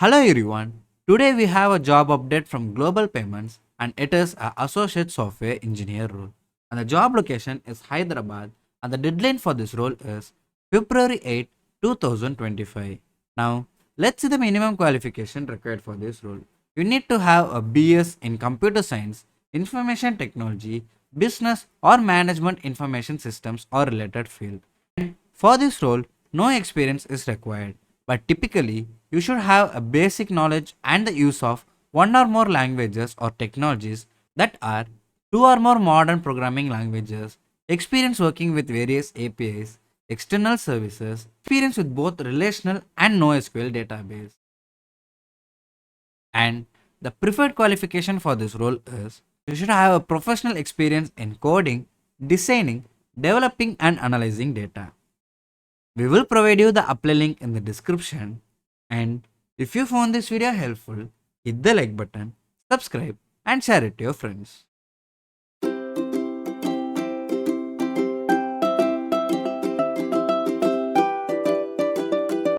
Hello everyone. Today we have a job update from Global Payments and it is a associate software engineer role. And the job location is Hyderabad and the deadline for this role is February 8, 2025. Now, let's see the minimum qualification required for this role. You need to have a BS in computer science, information technology, business or management information systems or related field. For this role, no experience is required, but typically, you should have a basic knowledge and the use of one or more languages or technologies that are two or more modern programming languages, experience working with various APIs, external services, experience with both relational and NoSQL database. And the preferred qualification for this role is you should have a professional experience in coding, designing, developing, and analyzing data. We will provide you the apply link in the description. And if you found this video helpful, hit the like button, subscribe, and share it to your friends.